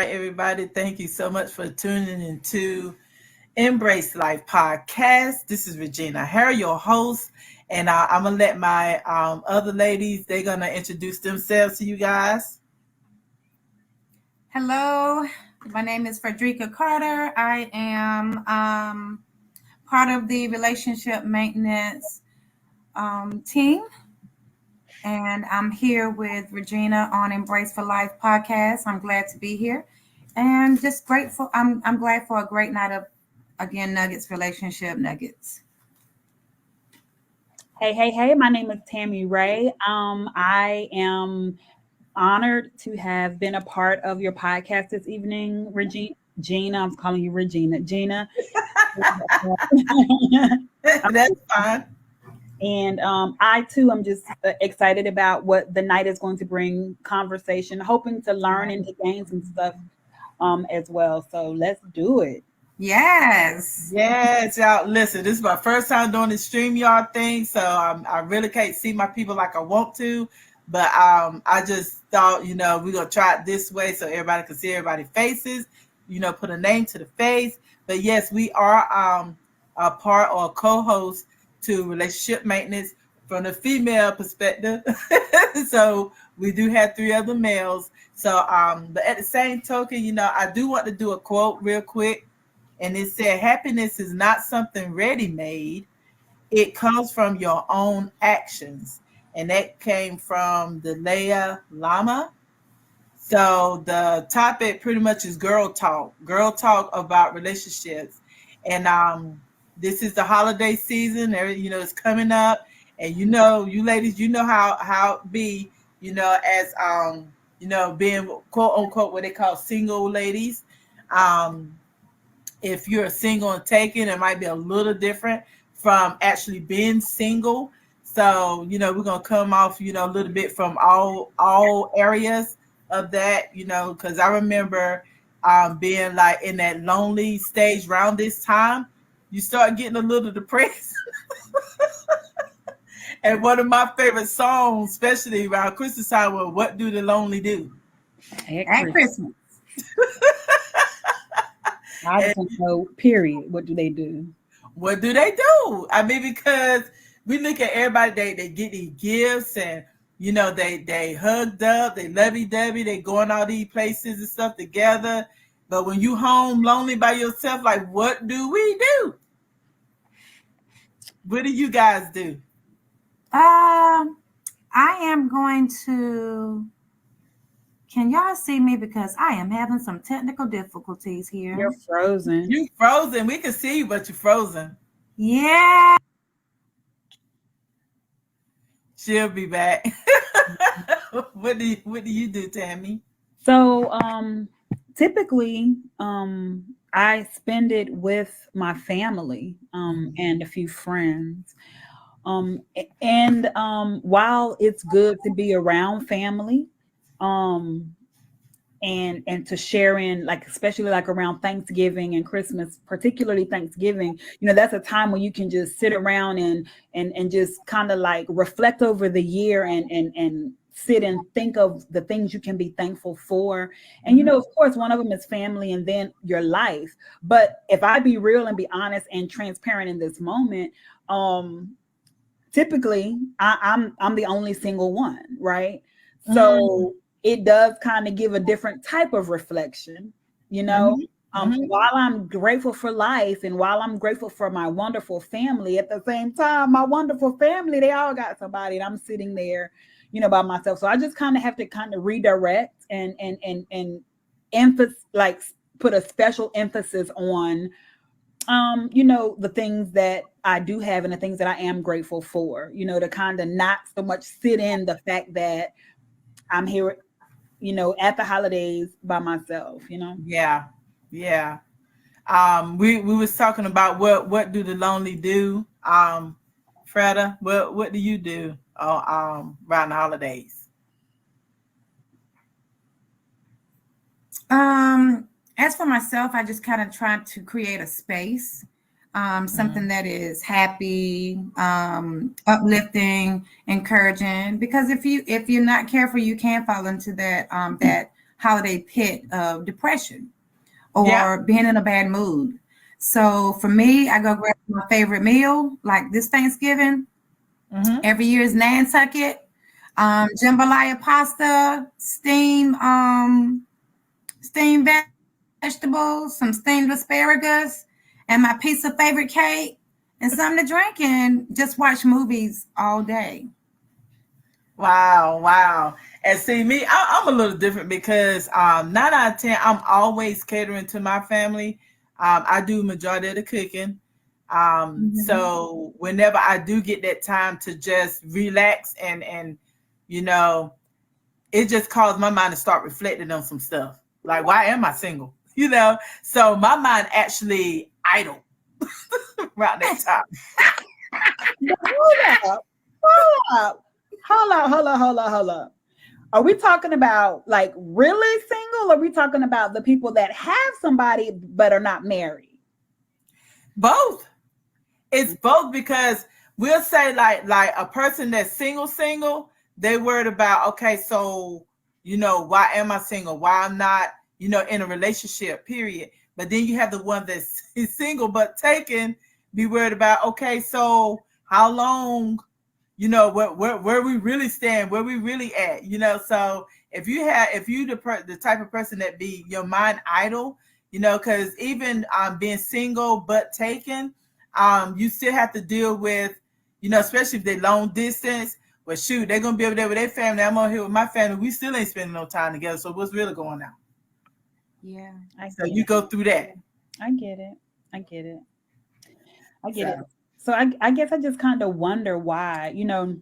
right, everybody. Thank you so much for tuning into Embrace Life podcast. This is Regina Harry, your host, and I'm gonna let my other ladies. They're gonna introduce themselves to you guys. Hello, my name is Frederica Carter. I am part of the relationship maintenance team, and I'm here with Regina on Embrace for Life podcast. I'm glad to be here, and just grateful. I'm glad for a great night of nuggets, relationship nuggets. Hey, my name is Tammy Ray. I am honored to have been a part of your podcast this evening, Regina. Gina, I'm calling you Regina. Gina. That's fine. And I too am just excited about what the night is going to bring conversation, hoping to learn and to gain some stuff as well. So let's do it. Yes. Yes, y'all. Listen, this is my first time doing this StreamYard thing, so I really can't see my people like I want to. But I just thought, we're gonna try it this way so everybody can see everybody's faces. Put a name to the face. But yes, we are a part or a co-host to relationship maintenance from the female perspective. So we do have 3 other males. So but at the same token, I do want to do a quote real quick. And it said, happiness is not something ready-made. It comes from your own actions. And that came from the Dalai Lama. So the topic pretty much is girl talk about relationships. And this is the holiday season. It's coming up. And you ladies, how it be, as being quote unquote what they call single ladies. If you're single and taken, it might be a little different from actually being single. So, we're going to come off, a little bit from all areas of that, because I remember being like in that lonely stage around this time, you start getting a little depressed. And one of my favorite songs, especially around Christmas time, was What Do the Lonely Do? At Christmas. I just want to know, period, what do they do? What do they do? I mean, because we look at everybody, they get these gifts and, they hugged up, they lovey-dovey, they going all these places and stuff together. But when you home lonely by yourself, like, what do we do? What do you guys do? I am going to... Can y'all see me? Because I am having some technical difficulties here. You're frozen. You frozen. We can see you, but you're frozen. Yeah. She'll be back. What do you do, Tammy? So typically I spend it with my family and a few friends. And while it's good to be around family, and to share in, like, especially like around Thanksgiving and Christmas, particularly Thanksgiving, that's a time when you can just sit around and just kind of like reflect over the year and sit and think of the things you can be thankful for. And, of course, one of them is family and then your life. But if I be real and be honest and transparent in this moment, typically I'm the only single one, right? So it does kind of give a different type of reflection, while I'm grateful for life and while I'm grateful for my wonderful family, at the same time, my wonderful family, they all got somebody and I'm sitting there, by myself. So I just kind of have to kind of redirect and emphasis, like put a special emphasis on, the things that I do have and the things that I am grateful for, to kind of not so much sit in the fact that I'm here, at the holidays by myself, Yeah. We was talking about what do the lonely do? Freda, what do you do around the holidays? As for myself, I just kind of try to create a space, something that is happy, uplifting, encouraging. Because if you're not careful, you can fall into that holiday pit of depression or being in a bad mood. So for me, I go grab my favorite meal, like this Thanksgiving. Every year is Nantucket, jambalaya pasta, steamed vegetables, some steamed asparagus, and my piece of favorite cake, and something to drink, and just watch movies all day. Wow. And see me, I'm a little different because 9 out of 10, I'm always catering to my family. I do majority of the cooking. So whenever I do get that time to just relax and you know, it just caused my mind to start reflecting on some stuff. Like, why am I single? You know, so my mind actually idle around that time. Hold up. Are we talking about like really single? Or are we talking about the people that have somebody but are not married? Both. It's both, because we'll say like a person that's single, they worried about, okay, so, you know, why am I single? Why I'm not, you know, in a relationship, period. But then you have the one that's single but taken, be worried about, okay, so how long, you know, where we really stand, where we really at, you know. So if you the type of person that be your mind idle, you know, because even being single but taken, you still have to deal with, you know, especially if they long distance. Well, shoot, they're gonna be over there with their family. I'm over here with my family. We still ain't spending no time together. So what's really going on? Yeah, so you go through that. I get it. So I guess I just kind of wonder why, you know,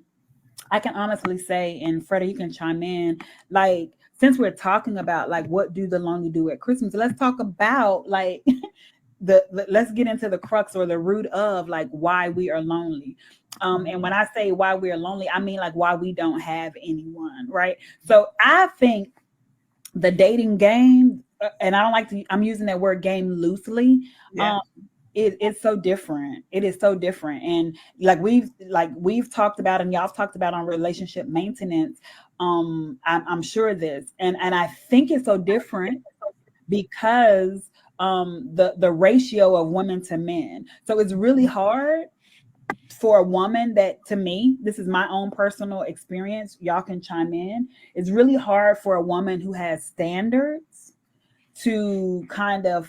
I can honestly say, and Freddie, you can chime in, like, since we're talking about like what do the lonely do at Christmas, let's talk about like let's get into the crux or the root of like why we are lonely. And when I say why we are lonely, I mean like why we don't have anyone, right? So I think the dating game, and I don't like to, I'm using that word game loosely. It's so different. It is so different. And like we've talked about, and y'all have talked about on relationship maintenance. I'm sure this, and I think it's so different because the ratio of women to men. So it's really hard for a woman that, to me, this is my own personal experience. Y'all can chime in. It's really hard for a woman who has standards to kind of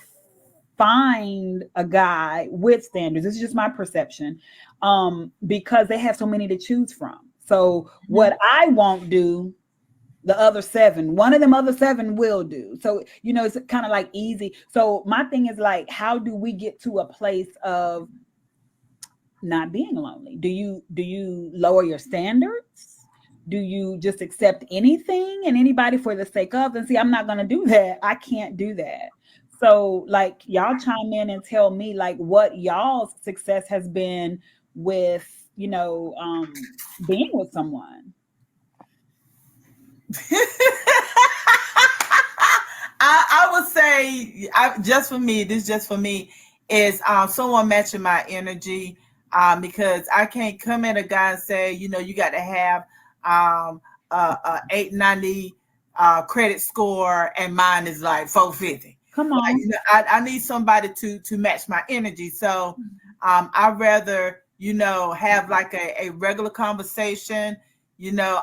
find a guy with standards. This is just my perception, because they have so many to choose from. So what I won't do, one of them other seven will do. So, you know, it's kind of like easy. So my thing is like, how do we get to a place of not being lonely? Do you lower your standards? Do you just accept anything and anybody for the sake of? And see, I'm not going to do that. I can't do that. So like, y'all chime in and tell me like what y'all's success has been with, you know, being with someone. I would say, just for me, is someone matching my energy, because I can't come at a guy and say, you know, you got to have a 890 credit score and mine is like 450. Come on. Like, you know, I need somebody to match my energy. So I'd rather, you know, have like a regular conversation, you know,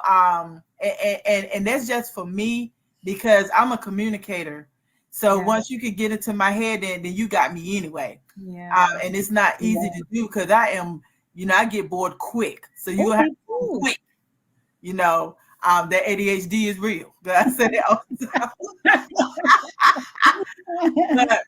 and that's just for me, because I'm a communicator. So once you can get into my head, then you got me anyway. And it's not easy to do, because I am, you know, I get bored quick. So you have to be quick, you know. That ADHD is real. I said it all the time. But,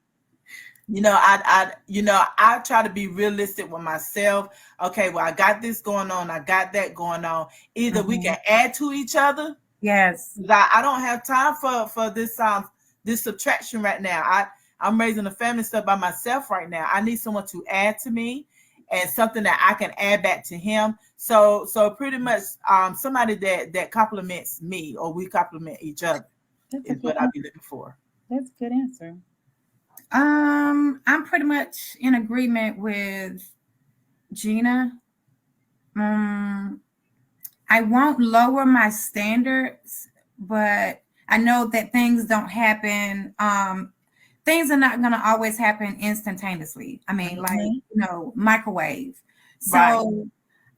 you know, I try to be realistic with myself. Okay, well, I got this going on. I got that going on. Either we can add to each other. Yes. I don't have time for this subtraction right now. I'm raising a family stuff by myself right now. I need someone to add to me, and something that I can add back to him. So pretty much somebody that compliments me, or we compliment each other, is what I'd be looking for. That's a good answer. I'm pretty much in agreement with Gina. I won't lower my standards, but I know that things don't happen. Things are not going to always happen instantaneously. I mean, like, you know, microwave. So Right.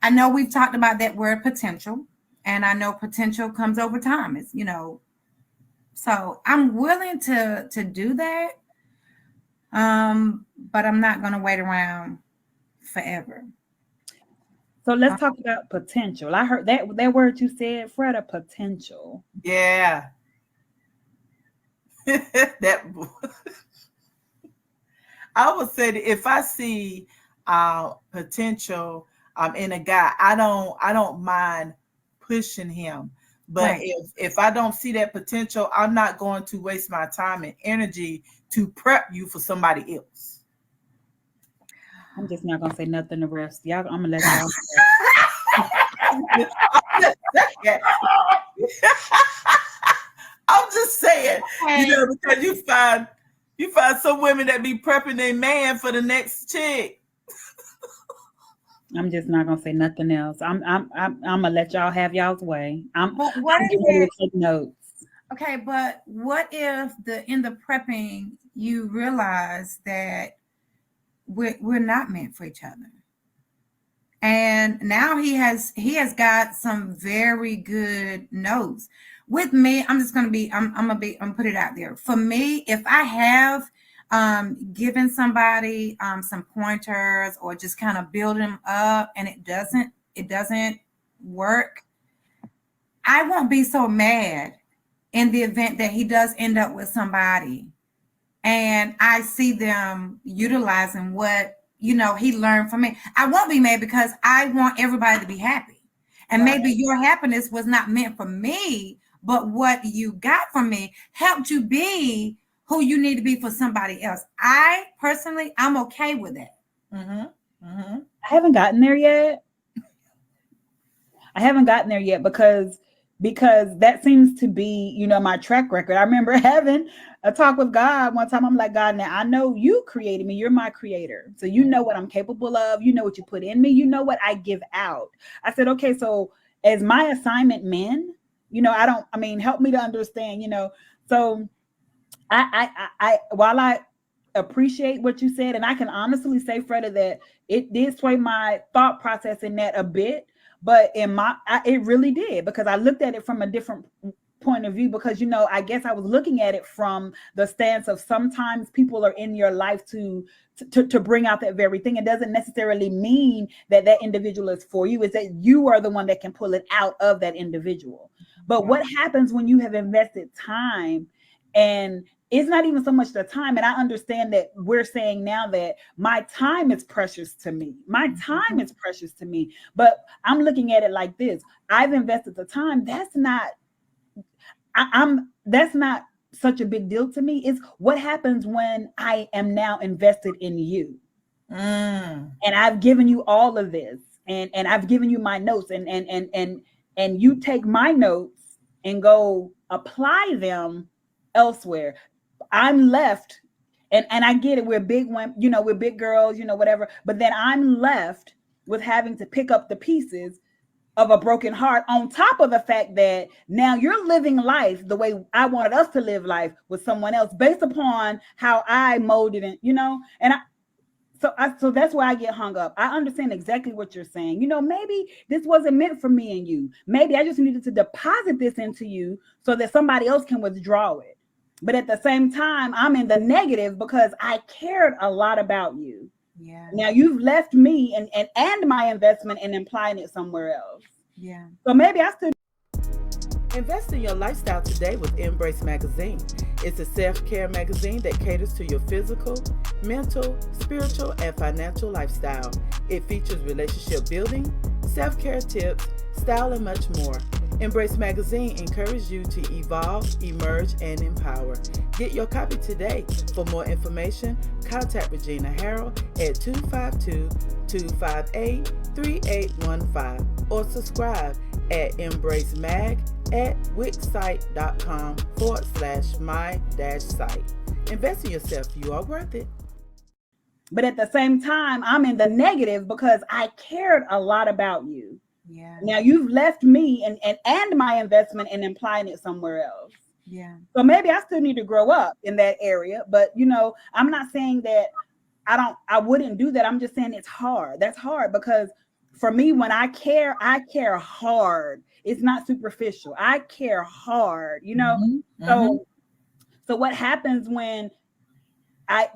I know we've talked about that word potential, and I know potential comes over time. It's, you know, so I'm willing to do that. But I'm not going to wait around forever. So let's talk about potential. I heard that word you said, Freda, potential. Yeah. That I would say that if I see potential in a guy, I don't mind pushing him. But Right. if I don't see that potential, I'm not going to waste my time and energy to prep you for somebody else. I'm just not gonna say nothing the rest. Y'all, I'm gonna let y'all. I'm just saying, Okay. you know, because you find some women that be prepping their man for the next chick. I'm just not gonna say nothing else. I'm gonna let y'all have y'all's way. I'm But what getting if ready it, to take notes. okay, but what if in the prepping you realize that we're not meant for each other? And now he has got some very good notes. With me, I'm just I'm put it out there. For me, if I have given somebody some pointers or just kind of build them up and it doesn't work, I won't be so mad in the event that he does end up with somebody and I see them utilizing what, you know, he learned from me. I won't be mad because I want everybody to be happy. And Right. maybe your happiness was not meant for me, but what you got from me helped you be who you need to be for somebody else. I personally, I'm okay with that. I haven't gotten there yet. because that seems to be, you know, my track record. I remember having a talk with God one time. I'm like, God, now I know you created me. You're my creator. So you know what I'm capable of. You know what you put in me. You know what I give out. I said, okay, so as my assignment men, you know, help me to understand, you know. So I while I appreciate what you said, and I can honestly say, Freda, that it did sway my thought process in that a bit, but it really did, because I looked at it from a different point of view, because, you know, I guess I was looking at it from the stance of sometimes people are in your life to bring out that very thing. It doesn't necessarily mean that individual is for you. It's that you are the one that can pull it out of that individual. But what happens when you have invested time, and it's not even so much the time, and I understand that we're saying now that my time is precious to me. My time is precious to me, but I'm looking at it like this. I've invested the time. That's not such a big deal to me. It's what happens when I am now invested in you. And I've given you all of this, and I've given you my notes, and you take my notes and go apply them elsewhere. I'm left, and I get it. We're big one, you know, we're big girls, you know, whatever. But then I'm left with having to pick up the pieces of a broken heart, on top of the fact that now you're living life the way I wanted us to live life with someone else, based upon how I molded it, you know. And so that's why I get hung up. I understand exactly what you're saying. You know, maybe this wasn't meant for me and you. Maybe I just needed to deposit this into you so that somebody else can withdraw it. But at the same time, I'm in the negative because I cared a lot about you. Yeah. Now you've left me and my investment and implying it somewhere else. Yeah. So maybe I still invest in your lifestyle today with Embrace Magazine. It's a self-care magazine that caters to your physical, mental, spiritual, and financial lifestyle. It features relationship building, self-care tips, style, and much more. Embrace Magazine encourages you to evolve, emerge, and empower. Get your copy today. For more information, contact Regina Harrell at 252-258-3815 or subscribe at embracemag@wixsite.com/my-site. Invest in yourself. You are worth it. But at the same time, I'm in the negative because I cared a lot about you. Yeah. Now you've left me and my investment and implying it somewhere else. Yeah. So maybe I still need to grow up in that area, but I'm not saying that I wouldn't do that. I'm just saying it's hard. That's hard because for me, when I care hard. It's not superficial. I care hard, So what happens when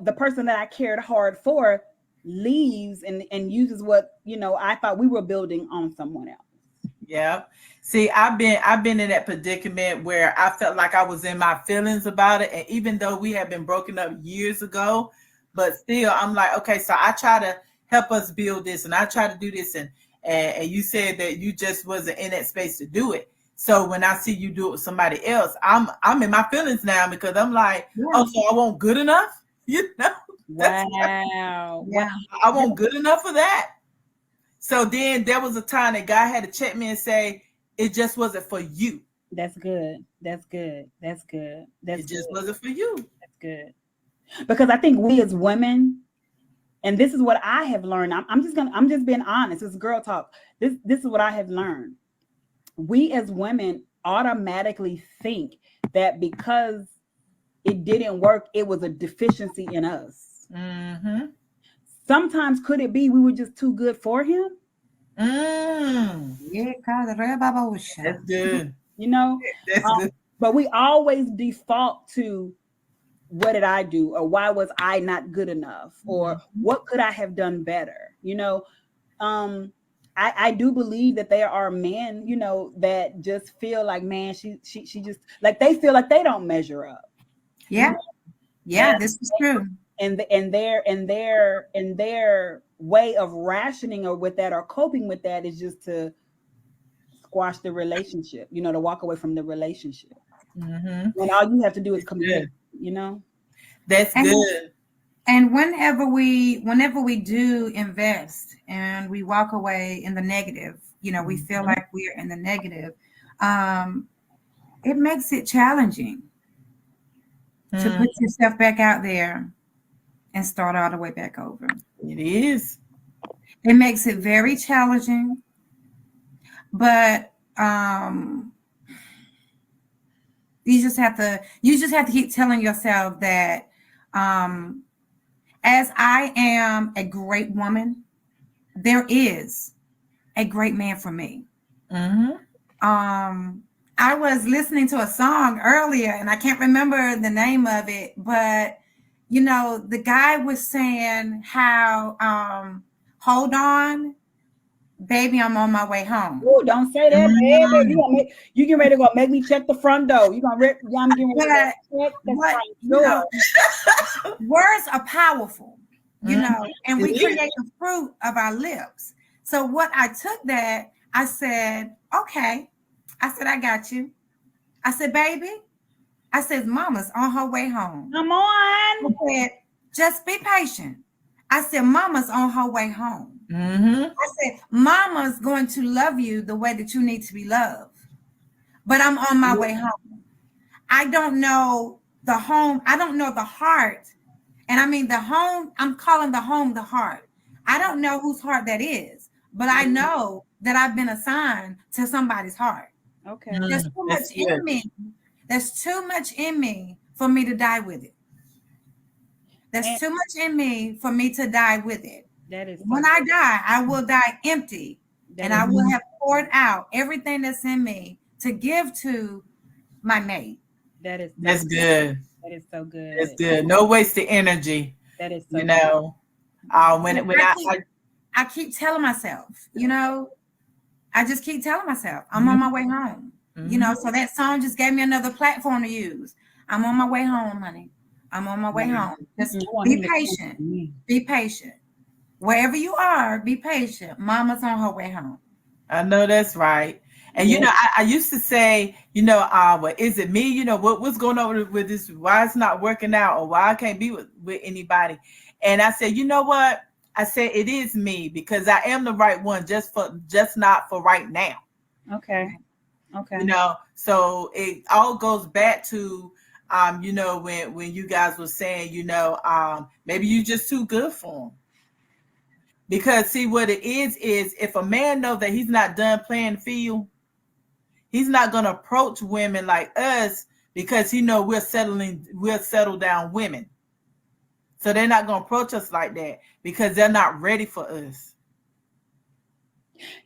the person that I cared hard for leaves and uses what, I thought we were building on someone else. Yeah. See, I've been in that predicament where I felt like I was in my feelings about it. And even though we had been broken up years ago, but still I'm like, okay, so I try to help us build this and I try to do this. And you said that you just wasn't in that space to do it. So when I see you do it with somebody else, I'm in my feelings now because I'm like, oh, so I won't good enough? Wow. Yeah. I won't good enough for that. So then there was a time that God had to check me and say, it just wasn't for you. That's good. That's good. That's good. It just wasn't for you. That's good. Because I think we as women, and this is what I have learned. I'm just being honest. It's girl talk. This is what I have learned. We as women automatically think that because it didn't work, it was a deficiency in us. Mm-hmm. Sometimes could it be we were just too good for him? Yeah, that's good. That's good. But we always default to what did I do, or why was I not good enough, or what could I have done better? I do believe that there are men, that just feel like, man, she just like they feel like they don't measure up. Yeah. Yeah, this is true. And their way of rationing or with that or coping with that is just to squash the relationship, to walk away from the relationship. Mm-hmm. When all you have to do is commit, That's good. And whenever we do invest and we walk away in the negative, we feel like we're in the negative, it makes it challenging to put yourself back out there and start all the way back over. It is. It makes it very challenging, but you just have to keep telling yourself that as I am a great woman, there is a great man for me. Mm-hmm. I was listening to a song earlier and I can't remember the name of it, but the guy was saying how hold on, baby, I'm on my way home. Oh, don't say that, baby. You get ready to go make me check the front door. You gonna rip? I'm getting ready to check the front door. Words are powerful, and we create the fruit of our lips. So what I took that, I said, okay. I said, I got you. I said, baby. I said, mama's on her way home. Come on. I said, just be patient. I said, mama's on her way home. Mm-hmm. I said, mama's going to love you the way that you need to be loved. But I'm on my way home. I don't know the home. I don't know the heart. And I mean, the home, I'm calling the home the heart. I don't know whose heart that is, but I know that I've been assigned to somebody's heart. Okay. There's too much in me. There's too much in me for me to die with it. There's too much in me for me to die with it. That is when I die, I will die empty, and I will have poured out everything that's in me to give to my mate. That's good. That is so good. That's good. No wasted energy. That is so good. I keep telling myself, I just keep telling myself, I'm on my way home. So that song just gave me another platform to use. I'm on my way home, honey. I'm on my way home. Just be patient. Be patient. Wherever you are, be patient. Mama's on her way home. I know that's right. And I used to say, well, is it me? What's going on with this? Why it's not working out, or why I can't be with anybody? And I said, you know what? I said it is me because I am the right one, just not for right now. Okay. So it all goes back to when you guys were saying, maybe you just too good for him. Because see what it is if a man knows that he's not done playing the field, he's not going to approach women like us because he know we're settled down women. So they're not going to approach us like that because they're not ready for us.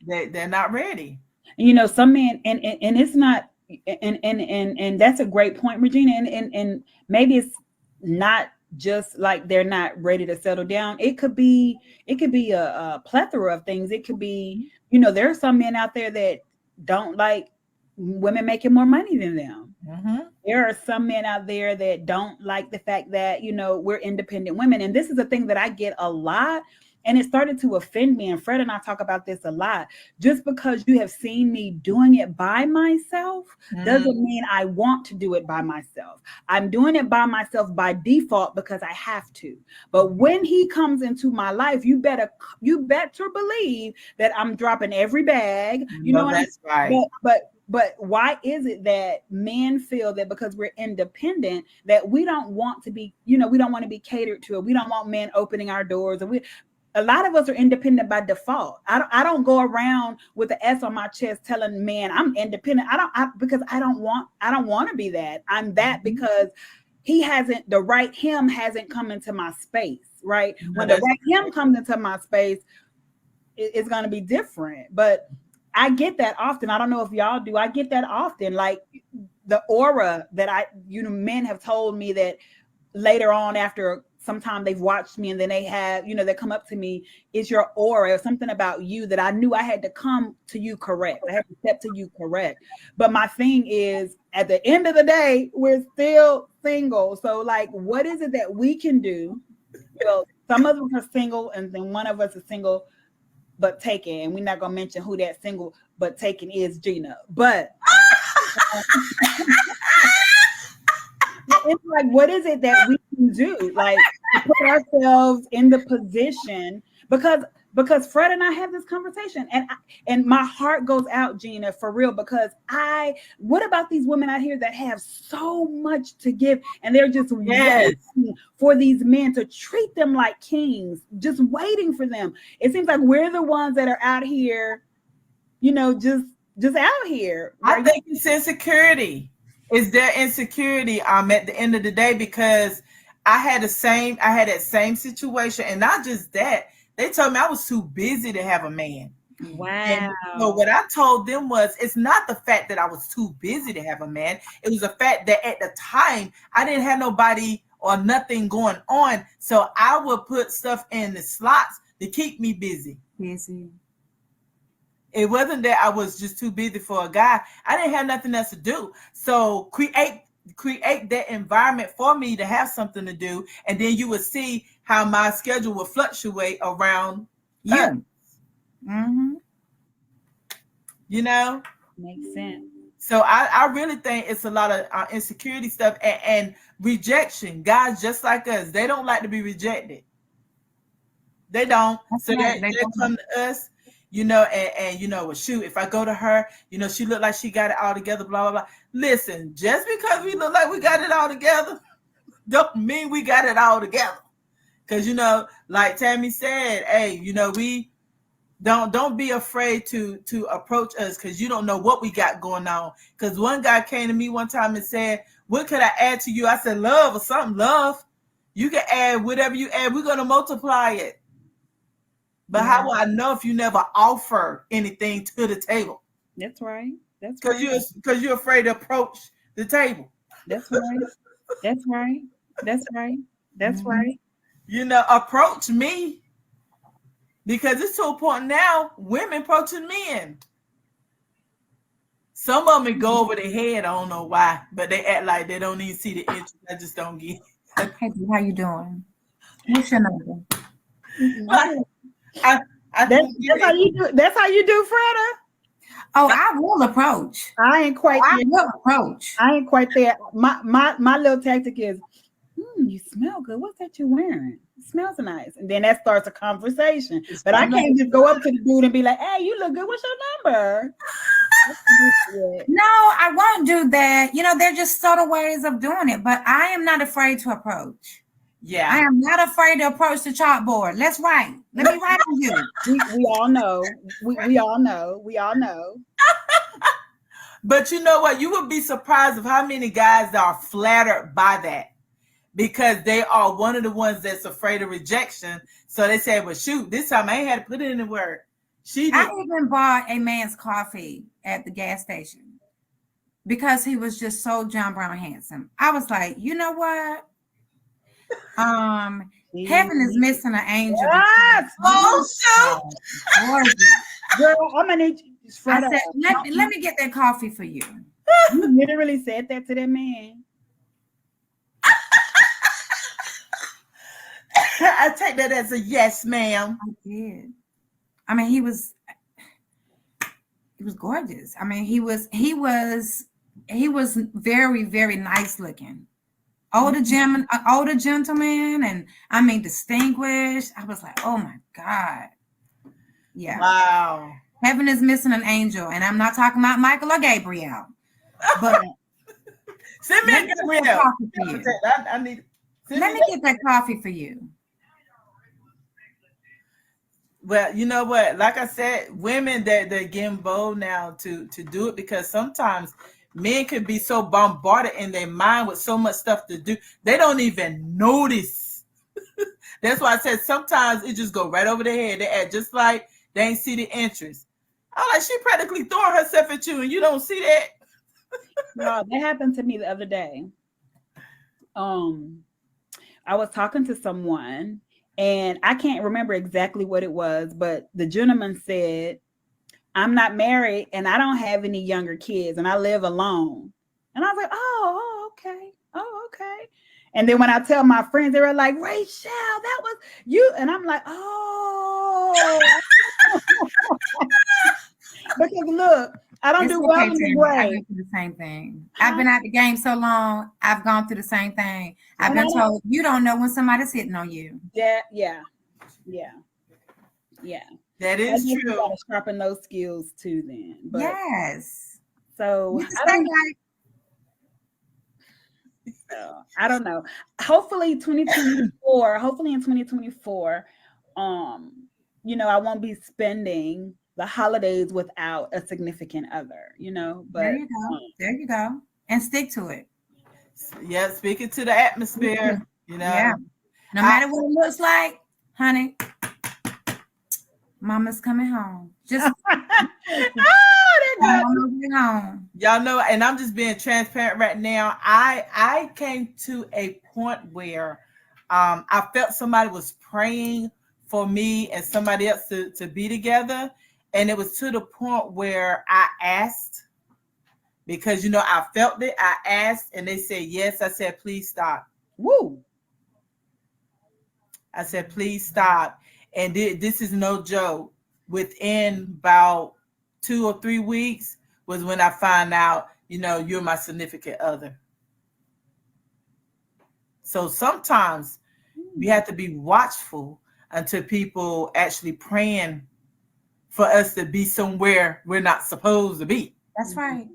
They're not ready. You know, some men, and it's not, and that's a great point, Regina. And maybe it's not just like they're not ready to settle down. It could be a plethora of things. It could be, you know, there are some men out there that don't like women making more money than them. Mm-hmm. There are some men out there that don't like the fact that, you know, we're independent women. And this is a thing that I get a lot. And it started to offend me. And Fred and I talk about this a lot. Just because you have seen me doing it by myself doesn't mean I want to do it by myself. I'm doing it by myself by default because I have to. But when he comes into my life, you better believe that I'm dropping every bag. You know, that's right. But why is it that men feel that because we're independent that we don't want to be, you know, we don't want to be catered to, or we don't want men opening our doors, and a lot of us are independent by default. I don't go around with an S on my chest telling men I'm independent. Because I don't want to be that. I'm that because the right him hasn't come into my space, right? When the right him comes into my space, it's going to be different. But I get that often. I don't know if y'all do. I get that often. Like the aura that men have told me that later on, after sometime they've watched me and then they have, you know, they come up to me, is your aura or something about you that I knew I had to come to you correct. I had to step to you correct. But my thing is, at the end of the day, we're still single. So like, what is it that we can do? Well, some of us are single and then one of us is single but taken. And we're not going to mention who that single but taken is, Gina. But it's like, what is it that we can do, like, to put ourselves in the position? Because Fred and I have this conversation, and my heart goes out, Gina, for real. Because what about these women out here that have so much to give, and they're just waiting for these men to treat them like kings, just waiting for them? It seems like we're the ones that are out here, you know, just out here. I think it's insecurity. Is there insecurity at the end of the day? Because I had that same situation, and not just that, they told me I was too busy to have a man. Wow. And so what I told them was, it's not the fact that I was too busy to have a man. It was the fact that at the time I didn't have nobody or nothing going on. So I would put stuff in the slots to keep me busy. It wasn't that I was just too busy for a guy. I didn't have nothing else to do. So create that environment for me to have something to do. And then you would see how my schedule would fluctuate around you. Mm-hmm. You know? Makes sense. So I really think it's a lot of insecurity stuff and rejection. Guys just like us, they don't like to be rejected. They don't. So they come to us. You know, and you know, well, shoot, if I go to her, you know, she look like she got it all together, blah, blah, blah. Listen, just because we look like we got it all together, don't mean we got it all together. Because, you know, like Tammy said, hey, you know, we don't be afraid to approach us, because you don't know what we got going on. Because one guy came to me one time and said, what could I add to you? I said, love or something. Love. You can add whatever you add. We're going to multiply it. But how will I know if you never offer anything to the table? That's right. That's because you're afraid to approach the table. That's right. That's right. That's right. That's right. You know, approach me, because it's to a point now women approaching men. Some of them go over their head. I don't know why, but they act like they don't even see the interest. I just don't get it. Hey, how you doing? What's your number? That's how you do. That's how you do, Freda. Oh, I will approach. I ain't quite there. My little tactic is, you smell good. What's that you're wearing? It smells nice. And then that starts a conversation. But I can't just go up to the dude and be like, hey, you look good. What's your number? No, I won't do that. You know, they're just subtle ways of doing it. But I am not afraid to approach. Yeah, I am not afraid to approach the chalkboard. Let's write. Let me write on you. We all know. We all know. We all know. But you know what? You would be surprised of how many guys that are flattered by that, because they are one of the ones that's afraid of rejection. So they say, well, shoot, this time I ain't had to put it in the word. I even bought a man's coffee at the gas station because he was just so John Brown handsome. I was like, you know what? Heaven is missing an angel. Yes. Oh, shoot. Girl, I'm gonna need you. I said, let me get that coffee for you. You literally said that to that man. I take that as a yes, ma'am. I did. I mean, he was gorgeous. I mean, he was very, very nice looking. Older gentleman, and I mean distinguished. I was like, oh my God. Yeah. Wow. Heaven is missing an angel. And I'm not talking about Michael or Gabriel. But send me a Gabriel. Let me get that coffee for you. Well, you know what? Like I said, women they're getting bold now to do it, because sometimes men could be so bombarded in their mind with so much stuff to do, they don't even notice. That's why I said sometimes it just go right over their head. They act just like they ain't see the interest. I'm like, she practically throwing herself at you and you don't see that. No, that happened to me the other day. I was talking to someone and I can't remember exactly what it was, but the gentleman said, I'm not married and I don't have any younger kids and I live alone. And I was like, oh, okay. Oh, okay. And then when I tell my friends, they were like, Rachel, that was you. And I'm like, oh. Because look, I don't do well in the grade. I went through the same thing. I've been out the game so long, I've gone through the same thing. I've been told you don't know when somebody's hitting on you. Yeah. That is true. You gotta sharpen those skills too then. But, yes. So I don't know. Hopefully in 2024, I won't be spending the holidays without a significant other, but there you go. And stick to it. Yeah, speaking to the atmosphere, Yeah. No matter what it looks like, honey, mama's coming home. Just home. Y'all know, and I'm just being transparent right now. I came to a point where I felt somebody was praying for me and somebody else to be together. And it was to the point where I asked, because, I felt it. I asked and they said, yes. I said, please stop. Woo. I said, please stop. And this is no joke. Within about 2 or 3 weeks was when I found out, you're my significant other. So sometimes we have to be watchful until people actually praying for us to be somewhere we're not supposed to be. That's right.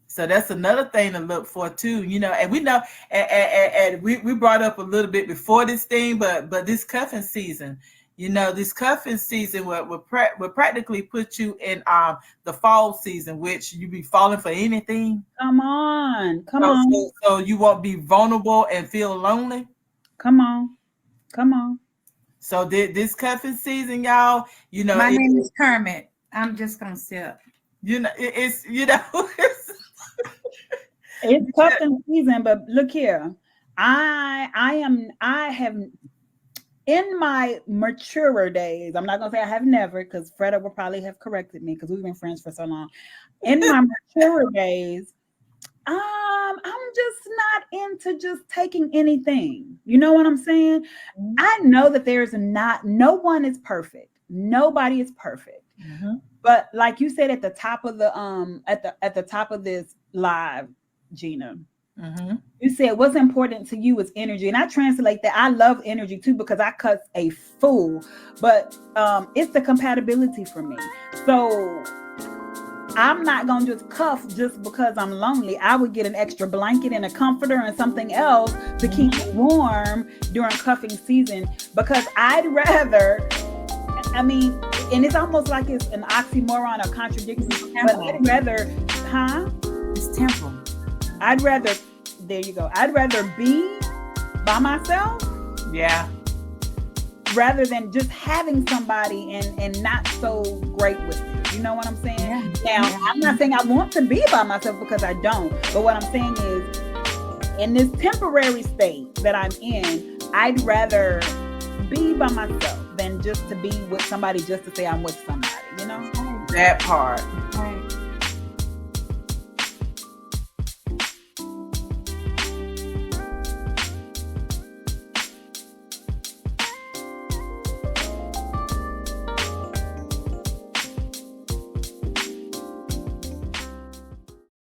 So that's another thing to look for too, and we know, and we brought up a little bit before this thing, but this cuffing season, this cuffing season will practically put you in the fall season, which you be falling for anything. Come on. So you won't be vulnerable and feel lonely. Come on. So this cuffing season, y'all, my name is Kermit. I'm just gonna sip. It's it's cuffing season, but look here. I have in my maturer days, I'm not gonna say I have never, because Freda will probably have corrected me because we've been friends for so long. In my maturer days, I'm just not into just taking anything. You know what I'm saying? I know that no one is perfect. Nobody is perfect. Mm-hmm. But like you said at the top of the at the top of this live, Gina, mm-hmm. You said what's important to you is energy, and I translate that. I love energy too because I cuss a fool, but it's the compatibility for me. So I'm not gonna just cuff just because I'm lonely. I would get an extra blanket and a comforter and something else to keep me warm during cuffing season, because I'd rather. I mean, and it's almost like it's an oxymoron or contradiction. But I'd rather, It's temporal. I'd rather, there you go. I'd rather be by myself. Yeah. Rather than just having somebody and not so great with it. You know what I'm saying? Yeah. Now, I'm not saying I want to be by myself because I don't. But what I'm saying is, in this temporary state that I'm in, I'd rather be by myself than just to be with somebody just to say I'm with somebody, you know? That part.